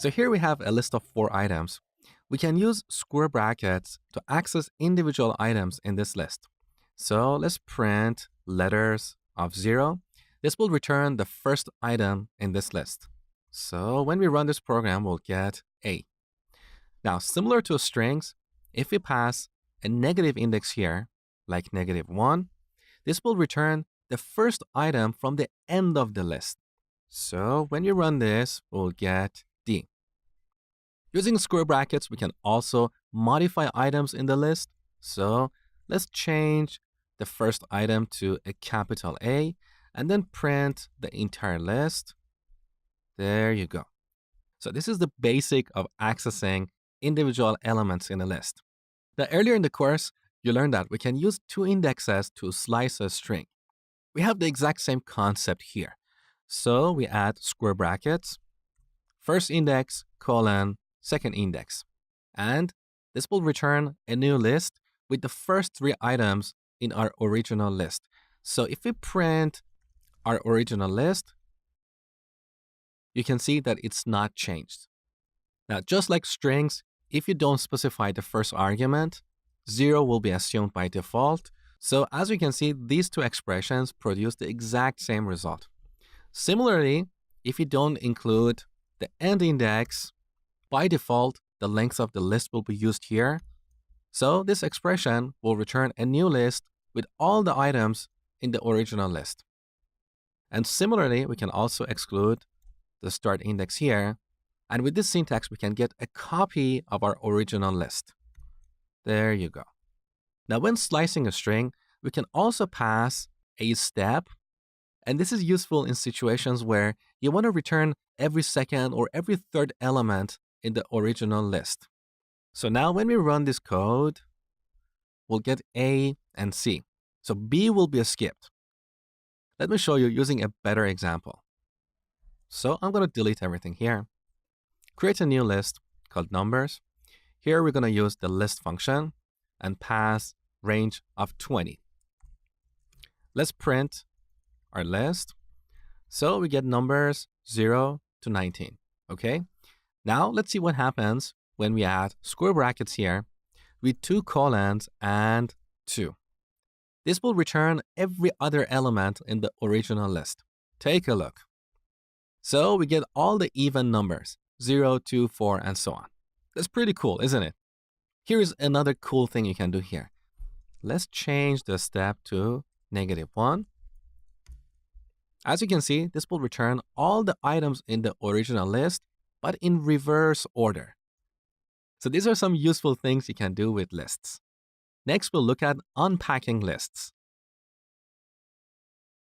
So here we have a list of 4 items. We can use square brackets to access individual items in this list. So let's print letters of 0. This will return the first item in this list. So when we run this program, we'll get A. Now, similar to strings, if we pass a negative index here, like -1, this will return the first item from the end of the list. So when you run this, we'll get D. Using square brackets, we can also modify items in the list. So let's change the first item to a capital A and then print the entire list. There you go. So this is the basic of accessing individual elements in a list. Now, earlier in the course, you learned that we can use 2 indexes to slice a string. We have the exact same concept here. So we add square brackets, first index, colon, second index. And this will return a new list with the first 3 items in our original list. So if we print our original list, you can see that it's not changed. Now, just like strings, if you don't specify the first argument, 0 will be assumed by default. So as you can see, these 2 expressions produce the exact same result. Similarly, if you don't include the end index, by default, the length of the list will be used here. So this expression will return a new list with all the items in the original list. And similarly, we can also exclude the start index here. And with this syntax, we can get a copy of our original list. There you go. Now, when slicing a string, we can also pass a step. And this is useful in situations where you want to return every second or every third element in the original list. So now when we run this code, we'll get A and C. So B will be skipped. Let me show you using a better example. So I'm going to delete everything here. Create a new list called numbers. Here we're going to use the list function and pass range of 20. Let's print our list. So we get numbers 0 to 19, okay? Now let's see what happens when we add square brackets here with 2 colons and 2. This will return every other element in the original list. Take a look. So we get all the even numbers, 0, 2, 4, and so on. That's pretty cool, isn't it? Here's another cool thing you can do here. Let's change the step to -1. As you can see, this will return all the items in the original list, but in reverse order. So these are some useful things you can do with lists. Next, we'll look at unpacking lists.